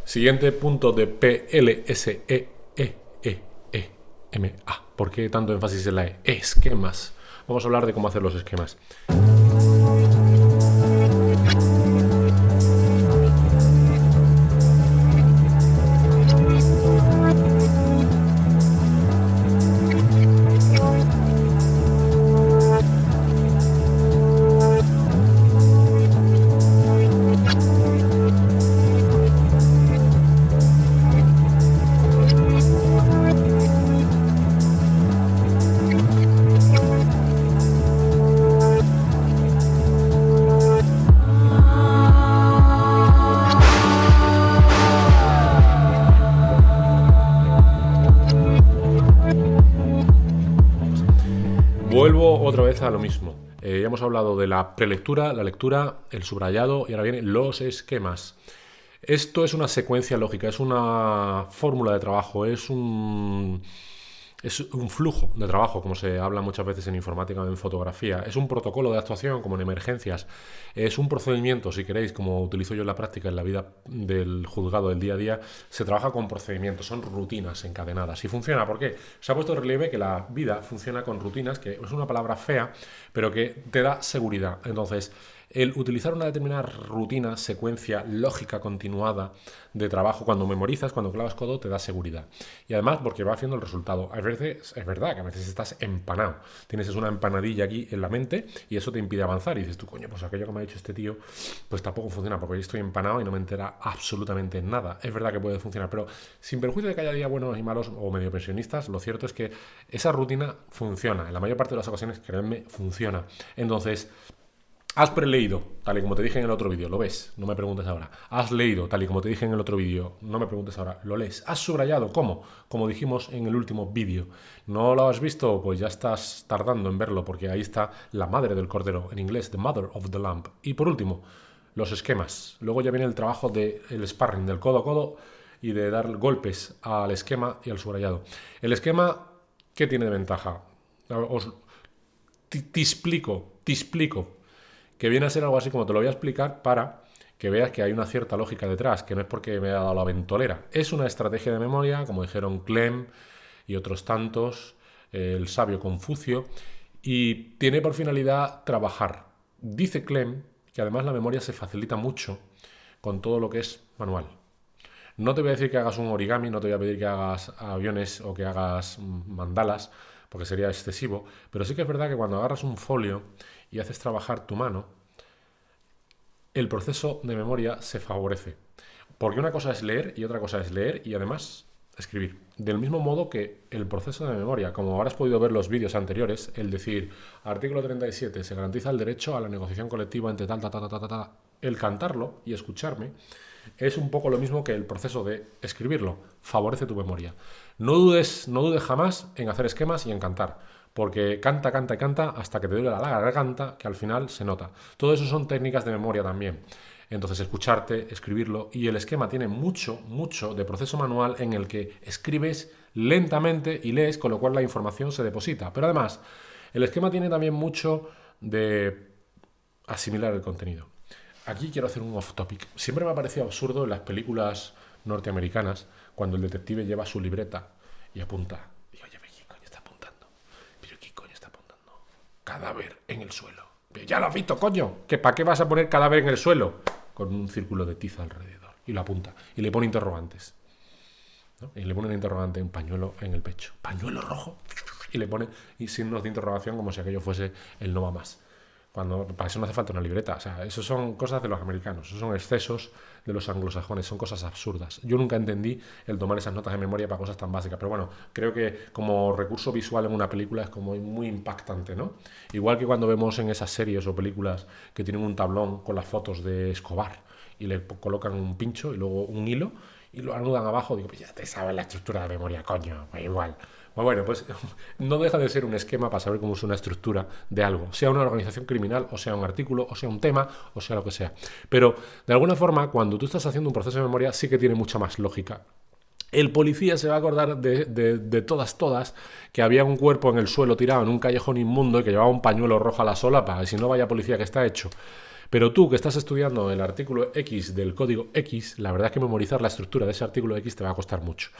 Siguiente punto de PLSEEEMA. ¿Por qué tanto énfasis en la E? Esquemas. Vamos a hablar de cómo hacer los esquemas. Vuelvo otra vez a lo mismo. Ya hemos hablado de la prelectura, la lectura, el subrayado y ahora vienen los esquemas. Esto es una secuencia lógica, es una fórmula de trabajo, es un flujo de trabajo, como se habla muchas veces en informática o en fotografía. Es un protocolo de actuación, como en emergencias. Es un procedimiento, si queréis, como utilizo yo en la práctica, en la vida del juzgado del día a día. Se trabaja con procedimientos, son rutinas encadenadas. ¿Y funciona? ¿Por qué? Se ha puesto en relieve que la vida funciona con rutinas, que es una palabra fea, pero que te da seguridad. Entonces, el utilizar una determinada rutina, secuencia lógica continuada de trabajo, cuando memorizas, cuando clavas codo, te da seguridad. Y además porque va haciendo el resultado. A veces es verdad que a veces estás empanado. Tienes una empanadilla aquí en la mente y eso te impide avanzar. Y dices tú, coño, pues aquello que me ha dicho este tío, pues tampoco funciona porque yo estoy empanado y no me entera absolutamente nada. Es verdad que puede funcionar, pero sin perjuicio de que haya días buenos y malos o medio pensionistas, lo cierto es que esa rutina funciona. En la mayor parte de las ocasiones, créanme, funciona. Entonces, has preleído, tal y como te dije en el otro vídeo, lo ves, no me preguntes ahora. Has leído, tal y como te dije en el otro vídeo, no me preguntes ahora, lo lees. Has subrayado, ¿cómo? Como dijimos en el último vídeo. ¿No lo has visto? Pues ya estás tardando en verlo, porque ahí está la madre del cordero, en inglés, the mother of the lamb. Y por último, los esquemas. Luego ya viene el trabajo del sparring, del codo a codo, y de dar golpes al esquema y al subrayado. El esquema, ¿qué tiene de ventaja? Te explico que viene a ser algo así como te lo voy a explicar para que veas que hay una cierta lógica detrás, que no es porque me haya dado la ventolera. Es una estrategia de memoria, como dijeron Clem y otros tantos, el sabio Confucio, y tiene por finalidad trabajar. Dice Clem que además la memoria se facilita mucho con todo lo que es manual. No te voy a decir que hagas un origami, no te voy a pedir que hagas aviones o que hagas mandalas, porque sería excesivo, pero sí que es verdad que cuando agarras un folio y haces trabajar tu mano, el proceso de memoria se favorece. Porque una cosa es leer y otra cosa es leer y además escribir. Del mismo modo que el proceso de memoria, como habrás podido ver los vídeos anteriores, el decir, artículo 37, se garantiza el derecho a la negociación colectiva entre el cantarlo y escucharme, es un poco lo mismo que el proceso de escribirlo. Favorece tu memoria. No dudes jamás en hacer esquemas y en cantar. Porque canta hasta que te duele la garganta, que al final se nota. Todo eso son técnicas de memoria también. Entonces, escucharte, escribirlo, y el esquema tiene mucho de proceso manual en el que escribes lentamente y lees, con lo cual la información se deposita. Pero además, el esquema tiene también mucho de asimilar el contenido. Aquí quiero hacer un off topic. Siempre me ha parecido absurdo en las películas norteamericanas cuando el detective lleva su libreta y apunta. Digo, oye, ¿qué coño está apuntando? ¿Pero qué coño está apuntando? Cadáver en el suelo. Pero ya lo has visto, coño. ¿Que para qué vas a poner cadáver en el suelo? Con un círculo de tiza alrededor. Y lo apunta. Y le pone interrogantes. ¿No? Y le pone un interrogante, un pañuelo en el pecho. ¿Pañuelo rojo? Y le pone signos de interrogación como si aquello fuese el no va más. Cuando para eso no hace falta una libreta. O sea, eso son cosas de los americanos, esos son excesos de los anglosajones, son cosas absurdas. Yo nunca entendí el tomar esas notas de memoria para cosas tan básicas, pero bueno, creo que como recurso visual en una película es como muy impactante, ¿no? Igual que cuando vemos en esas series o películas que tienen un tablón con las fotos de Escobar y le colocan un pincho y luego un hilo y lo anudan abajo, digo, pues ya te sabes la estructura de memoria, coño, igual. Bueno, pues no deja de ser un esquema para saber cómo es una estructura de algo, sea una organización criminal, o sea un artículo, o sea un tema, o sea lo que sea. Pero, de alguna forma, cuando tú estás haciendo un proceso de memoria, sí que tiene mucha más lógica. El policía se va a acordar de todas, que había un cuerpo en el suelo tirado en un callejón inmundo y que llevaba un pañuelo rojo a la solapa, y si no, vaya policía que está hecho. Pero tú que estás estudiando el artículo X del código X, la verdad es que memorizar la estructura de ese artículo X te va a costar mucho.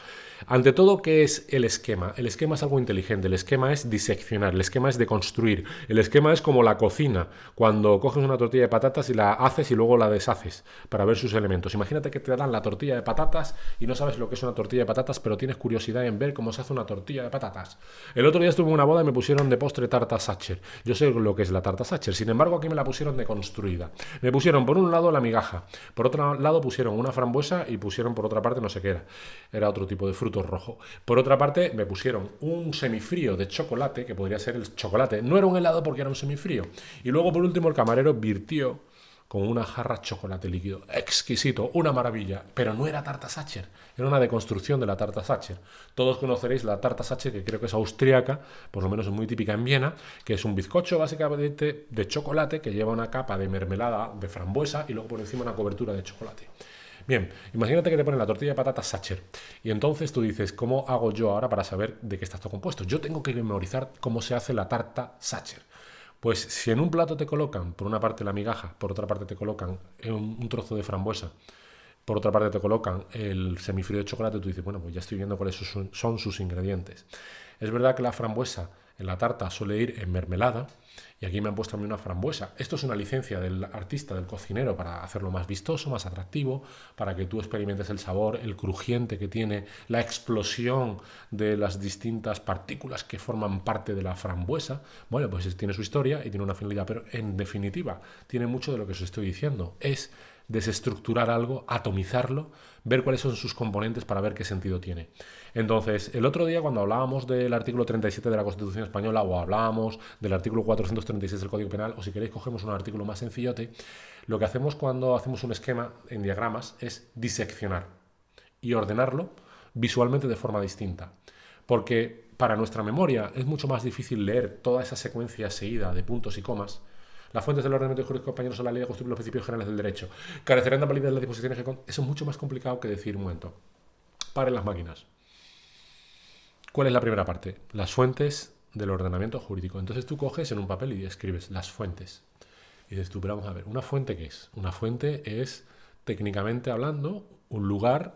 Ante todo, ¿qué es el esquema? El esquema es algo inteligente, el esquema es diseccionar, el esquema es deconstruir, el esquema es como la cocina, cuando coges una tortilla de patatas y la haces y luego la deshaces para ver sus elementos. Imagínate que te dan la tortilla de patatas y no sabes lo que es una tortilla de patatas, pero tienes curiosidad en ver cómo se hace una tortilla de patatas. El otro día estuve en una boda y me pusieron de postre tarta Sacher. Yo sé lo que es la tarta Sacher, sin embargo aquí me la pusieron deconstruida. Me pusieron por un lado la migaja, por otro lado pusieron una frambuesa y pusieron por otra parte no sé qué era. Era otro tipo de fruto rojo. Por otra parte me pusieron un semifrío de chocolate, que podría ser el chocolate. No era un helado porque era un semifrío. Y luego por último el camarero virtió con una jarra de chocolate líquido. Exquisito, una maravilla. Pero no era tarta Sacher, era una deconstrucción de la tarta Sacher. Todos conoceréis la tarta Sacher, que creo que es austríaca, por lo menos es muy típica en Viena, que es un bizcocho básicamente de chocolate que lleva una capa de mermelada de frambuesa y luego por encima una cobertura de chocolate. Bien, imagínate que te ponen la tortilla de patatas Sacher y entonces tú dices, ¿cómo hago yo ahora para saber de qué está esto compuesto? Yo tengo que memorizar cómo se hace la tarta Sacher. Pues si en un plato te colocan, por una parte la migaja, por otra parte te colocan un trozo de frambuesa, por otra parte te colocan el semifrío de chocolate, tú dices, bueno, pues ya estoy viendo cuáles son sus ingredientes. Es verdad que la frambuesa en la tarta suele ir en mermelada, y aquí me han puesto a mí una frambuesa. Esto es una licencia del artista, del cocinero, para hacerlo más vistoso, más atractivo, para que tú experimentes el sabor, el crujiente que tiene, la explosión de las distintas partículas que forman parte de la frambuesa. Bueno, pues tiene su historia y tiene una finalidad, pero en definitiva tiene mucho de lo que os estoy diciendo. Es desestructurar algo, atomizarlo, ver cuáles son sus componentes para ver qué sentido tiene. Entonces, el otro día cuando hablábamos del artículo 37 de la Constitución Española o hablábamos del artículo 436 del Código Penal, o si queréis cogemos un artículo más sencillote, lo que hacemos cuando hacemos un esquema en diagramas es diseccionar y ordenarlo visualmente de forma distinta. Porque para nuestra memoria es mucho más difícil leer toda esa secuencia seguida de puntos y comas. Las fuentes del ordenamiento jurídico español son la ley de constituir los principios generales del derecho. Carecerán de validez las disposiciones que... Eso es mucho más complicado que decir, un momento, paren las máquinas. ¿Cuál es la primera parte? Las fuentes del ordenamiento jurídico. Entonces tú coges en un papel y escribes las fuentes. Y dices tú, pero vamos a ver, ¿una fuente qué es? Una fuente es, técnicamente hablando, un lugar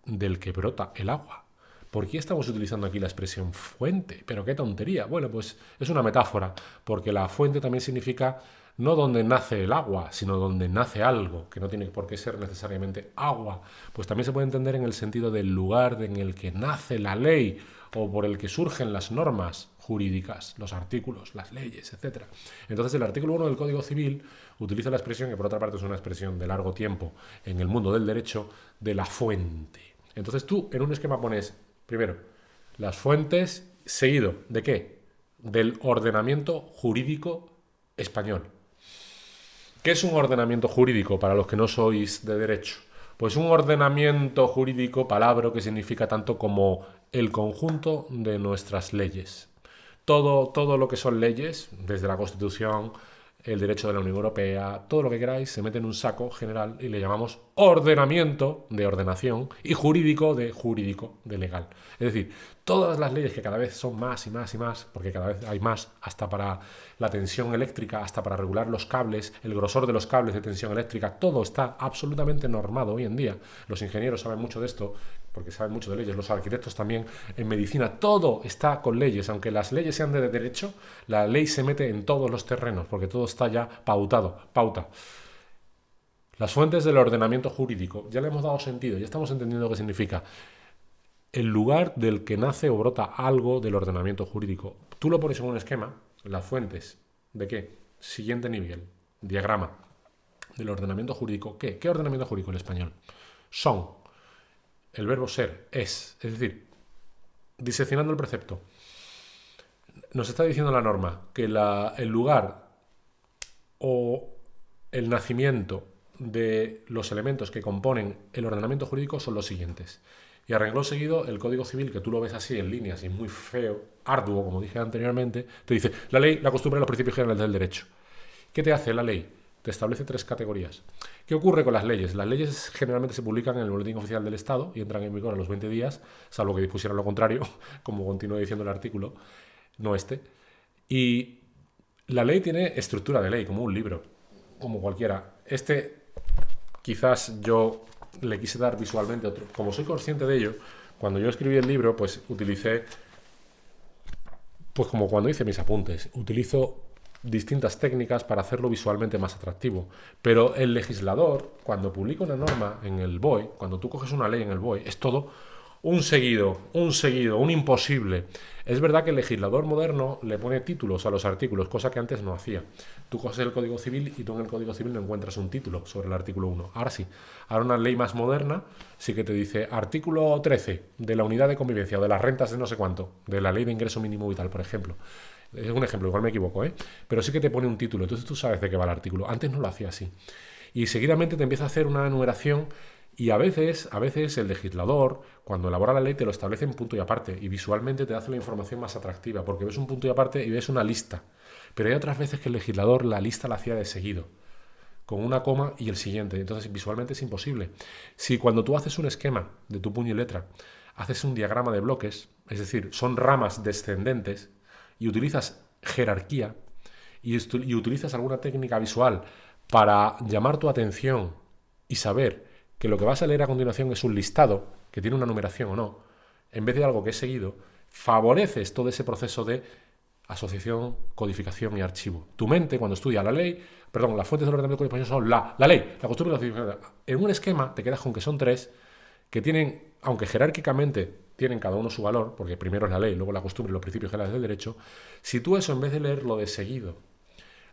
del que brota el agua. ¿Por qué estamos utilizando aquí la expresión fuente? Pero qué tontería. Bueno, pues es una metáfora, porque la fuente también significa no donde nace el agua, sino donde nace algo, que no tiene por qué ser necesariamente agua. Pues también se puede entender en el sentido del lugar en el que nace la ley o por el que surgen las normas jurídicas, los artículos, las leyes, etc. Entonces el artículo 1 del Código Civil utiliza la expresión, que por otra parte es una expresión de largo tiempo en el mundo del derecho, de la fuente. Entonces tú en un esquema pones, primero, las fuentes seguido, ¿de qué? Del ordenamiento jurídico español. ¿Qué es un ordenamiento jurídico para los que no sois de derecho? Pues un ordenamiento jurídico, palabra que significa tanto como el conjunto de nuestras leyes. Todo lo que son leyes, desde la Constitución, el derecho de la Unión Europea, todo lo que queráis, se mete en un saco general y le llamamos ordenamiento de ordenación y jurídico de legal. Es decir, todas las leyes que cada vez son más y más y más, porque cada vez hay más, hasta para la tensión eléctrica, hasta para regular los cables, el grosor de los cables de tensión eléctrica, todo está absolutamente normado hoy en día. Los ingenieros saben mucho de esto, porque saben mucho de leyes, los arquitectos también, en medicina, todo está con leyes, aunque las leyes sean de derecho, la ley se mete en todos los terrenos, porque todo está ya pauta. Las fuentes del ordenamiento jurídico, ya le hemos dado sentido, ya estamos entendiendo qué significa. El lugar del que nace o brota algo del ordenamiento jurídico. Tú lo pones en un esquema, las fuentes, ¿de qué? Siguiente nivel, diagrama del ordenamiento jurídico. ¿Qué? ¿Qué ordenamiento jurídico en español? Son. El verbo ser es decir, diseccionando el precepto, nos está diciendo la norma que el lugar o el nacimiento de los elementos que componen el ordenamiento jurídico son los siguientes. Y a renglón seguido, el Código Civil, que tú lo ves así en líneas y muy feo, arduo, como dije anteriormente, te dice la ley, la costumbre y los principios generales del derecho. ¿Qué te hace la ley? Te establece 3 categorías. ¿Qué ocurre con las leyes? Las leyes generalmente se publican en el Boletín Oficial del Estado y entran en vigor a los 20 días, salvo que dispusieran lo contrario, como continúa diciendo el artículo, no este. Y la ley tiene estructura de ley, como un libro. como cualquiera. Quizás yo le quise dar visualmente otro. Como soy consciente de ello, cuando yo escribí el libro, pues utilicé, pues como cuando hice mis apuntes, utilizo distintas técnicas para hacerlo visualmente más atractivo. Pero el legislador, cuando publica una norma en el BOE, cuando tú coges una ley en el BOE, es todo un seguido, un imposible. Es verdad que el legislador moderno le pone títulos a los artículos, cosa que antes no hacía. Tú coges el Código Civil y tú en el Código Civil no encuentras un título sobre el artículo 1. Ahora sí. Ahora una ley más moderna sí que te dice artículo 13 de la unidad de convivencia o de las rentas de no sé cuánto, de la ley de ingreso mínimo vital, por ejemplo. Es un ejemplo, igual me equivoco, ¿eh? Pero sí que te pone un título, entonces tú sabes de qué va el artículo. Antes no lo hacía así. Y seguidamente te empieza a hacer una enumeración y a veces el legislador, cuando elabora la ley, te lo establece en punto y aparte y visualmente te hace la información más atractiva porque ves un punto y aparte y ves una lista. Pero hay otras veces que el legislador la lista la hacía de seguido, con una coma y el siguiente. Entonces visualmente es imposible. Si cuando tú haces un esquema de tu puño y letra, haces un diagrama de bloques, es decir, son ramas descendentes, y utilizas jerarquía y utilizas alguna técnica visual para llamar tu atención y saber que lo que vas a leer a continuación es un listado que tiene una numeración o no, en vez de algo que es seguido, favoreces todo ese proceso de asociación, codificación y archivo. Tu mente, cuando estudia la ley, las fuentes del ordenamiento español son la ley, la costumbre y la codificación. En un esquema te quedas con que son tres que tienen, aunque jerárquicamente tienen cada uno su valor, porque primero es la ley, luego la costumbre y los principios generales del derecho. Si tú eso, en vez de leerlo de seguido,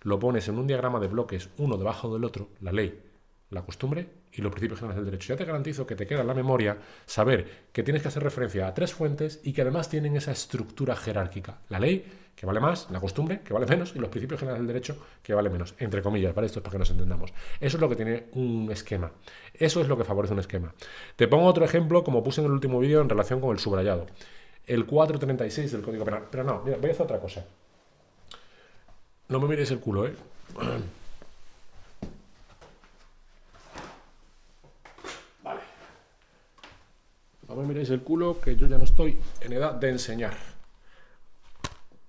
lo pones en un diagrama de bloques, uno debajo del otro, la ley, la costumbre y los principios generales del derecho, ya te garantizo que te queda en la memoria saber que tienes que hacer referencia a tres fuentes y que además tienen esa estructura jerárquica. La ley, que vale más, la costumbre, que vale menos, y los principios generales del derecho, que vale menos, entre comillas, ¿vale? Esto es para que nos entendamos. Eso es lo que tiene un esquema. Eso es lo que favorece un esquema. Te pongo otro ejemplo, como puse en el último vídeo, en relación con el subrayado. El 436 del Código Penal. Pero no, mira, voy a hacer otra cosa. No me mires el culo, ¿eh? Vale. No me miréis el culo, que yo ya no estoy en edad de enseñar.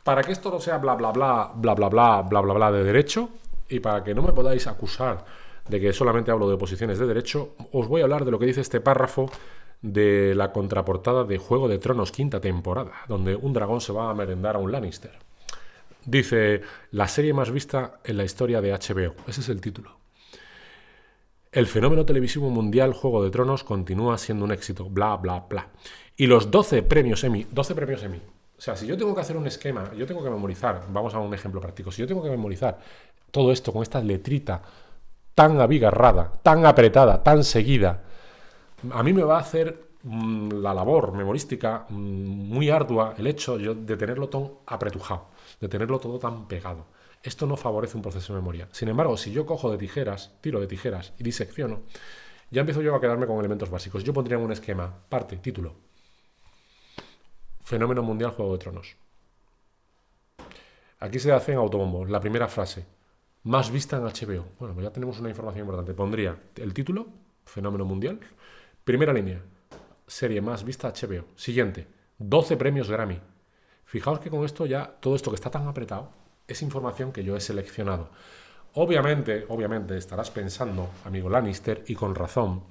Para que esto no sea bla bla bla, bla bla bla, bla bla bla de derecho, y para que no me podáis acusar de que solamente hablo de posiciones de derecho, os voy a hablar de lo que dice este párrafo de la contraportada de Juego de Tronos quinta temporada, donde un dragón se va a merendar a un Lannister. Dice, la serie más vista en la historia de HBO. Ese es el título. El fenómeno televisivo mundial Juego de Tronos continúa siendo un éxito, bla, bla, bla. Y los 12 premios Emmy. O sea, si yo tengo que hacer un esquema, yo tengo que memorizar, vamos a un ejemplo práctico, si yo tengo que memorizar todo esto con esta letrita tan abigarrada, tan apretada, tan seguida, a mí me va a hacer la labor memorística muy ardua el hecho de tenerlo tan apretujado, de tenerlo todo tan pegado. Esto no favorece un proceso de memoria. Sin embargo, si yo cojo de tijeras, tiro de tijeras y disecciono, ya empiezo yo a quedarme con elementos básicos. Yo pondría en un esquema, parte, título, fenómeno mundial Juego de Tronos. Aquí se hace en autobombo, la primera frase, más vista en HBO. Bueno, pues ya tenemos una información importante. Pondría el título, fenómeno mundial. Primera línea, serie más vista HBO. Siguiente, 12 premios Grammy. Fijaos que con esto ya, todo esto que está tan apretado, es información que yo he seleccionado. Obviamente estarás pensando, amigo Lannister, y con razón,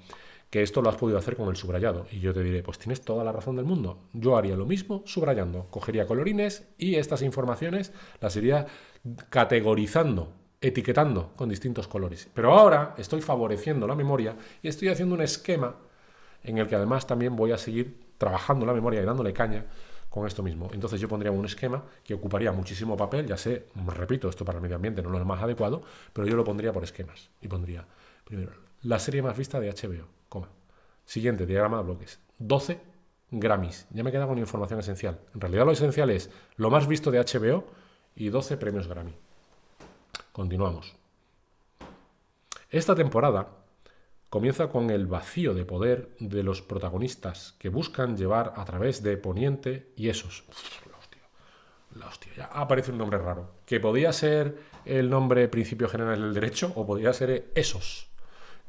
que esto lo has podido hacer con el subrayado. Y yo te diré, pues tienes toda la razón del mundo. Yo haría lo mismo subrayando. Cogería colorines y estas informaciones las iría categorizando, etiquetando con distintos colores. Pero ahora estoy favoreciendo la memoria y estoy haciendo un esquema en el que además también voy a seguir trabajando la memoria y dándole caña con esto mismo. Entonces yo pondría un esquema que ocuparía muchísimo papel, ya sé, repito, esto para el medio ambiente no es lo más adecuado, pero yo lo pondría por esquemas. Y pondría, primero, la serie más vista de HBO, coma. Siguiente, diagrama de bloques. 12 Grammys. Ya me queda con información esencial. En realidad lo esencial es lo más visto de HBO y 12 premios Grammy. Continuamos. Esta temporada comienza con el vacío de poder de los protagonistas que buscan llevar a través de Poniente y Esos. La hostia, ya aparece un nombre raro. Que podía ser el nombre Principio General del Derecho o podía ser Esos,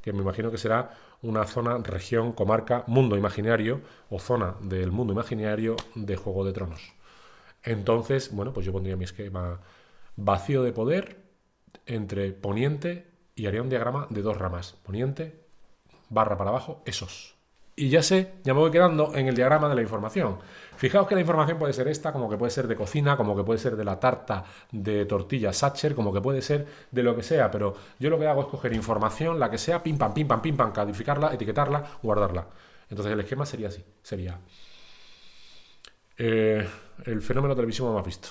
que me imagino que será una zona, región, comarca, mundo imaginario o zona del mundo imaginario de Juego de Tronos. Entonces, bueno, pues yo pondría mi esquema vacío de poder entre Poniente y haría un diagrama de 2 ramas, poniente, barra para abajo, esos. Y ya sé, ya me voy quedando en el diagrama de la información. Fijaos que la información puede ser esta, como que puede ser de cocina, como que puede ser de la tarta de tortilla Sacher, como que puede ser de lo que sea, pero yo lo que hago es coger información, la que sea, pim pam, codificarla, etiquetarla, guardarla. Entonces el esquema sería así, sería el fenómeno televisivo más visto.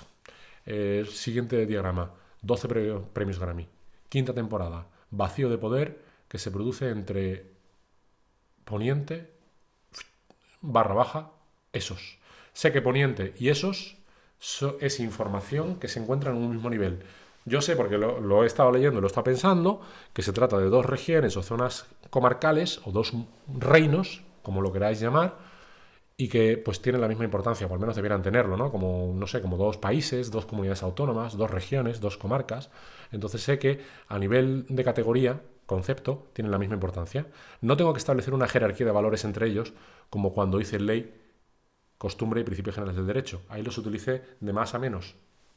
Siguiente diagrama, 12 premios Grammy. Quinta temporada, vacío de poder que se produce entre poniente, barra baja, esos. Sé que poniente y esos es información que se encuentra en un mismo nivel. Yo sé, porque lo he estado leyendo y lo he estado pensando, que se trata de 2 regiones o zonas comarcales o 2 reinos, como lo queráis llamar, y que pues tienen la misma importancia, o al menos debieran tenerlo, ¿no? Como, no sé, como 2 países, 2 comunidades autónomas, 2 regiones, 2 comarcas. Entonces sé que a nivel de categoría, concepto, tienen la misma importancia. No tengo que establecer una jerarquía de valores entre ellos, como cuando hice ley, costumbre y principios generales del derecho. Ahí los utilicé de más a menos.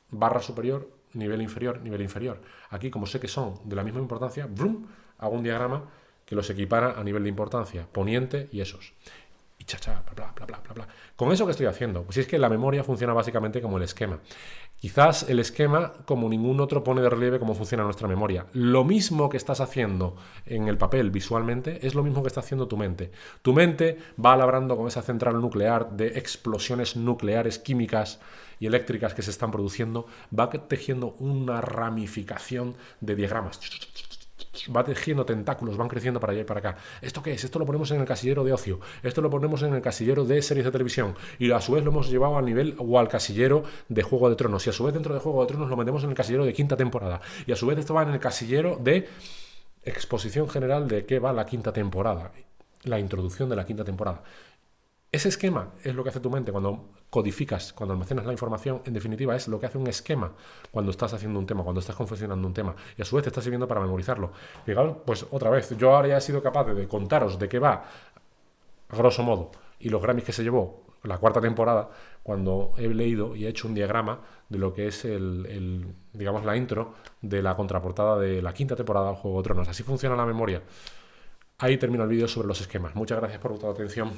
Barra superior, nivel inferior, nivel inferior. Aquí, como sé que son de la misma importancia, ¡brum!, hago un diagrama que los equipara a nivel de importancia, poniente y esos. Y chacha, bla, bla, bla, bla, bla. ¿Con eso qué estoy haciendo? Pues es que la memoria funciona básicamente como el esquema. Quizás el esquema, como ningún otro, pone de relieve cómo funciona nuestra memoria. Lo mismo que estás haciendo en el papel visualmente es lo mismo que está haciendo tu mente. Tu mente va labrando con esa central nuclear de explosiones nucleares, químicas y eléctricas que se están produciendo, va tejiendo una ramificación de diagramas. Va tejiendo tentáculos, van creciendo para allá y para acá. ¿Esto qué es? Esto lo ponemos en el casillero de ocio. Esto lo ponemos en el casillero de series de televisión. Y a su vez lo hemos llevado al nivel o al casillero de Juego de Tronos. Y a su vez dentro de Juego de Tronos lo metemos en el casillero de quinta temporada. Y a su vez esto va en el casillero de exposición general de qué va la quinta temporada. La introducción de la quinta temporada. Ese esquema es lo que hace tu mente cuando codificas, cuando almacenas la información. En definitiva, es lo que hace un esquema cuando estás haciendo un tema, cuando estás confeccionando un tema. Y a su vez te está sirviendo para memorizarlo. Fijaos, pues otra vez, yo ahora ya he sido capaz de contaros de qué va, a grosso modo, y los Grammys que se llevó la 4ª temporada, cuando he leído y he hecho un diagrama de lo que es digamos, la intro de la contraportada de la 5ª temporada del Juego de Tronos. Así funciona la memoria. Ahí termino el vídeo sobre los esquemas. Muchas gracias por vuestra atención.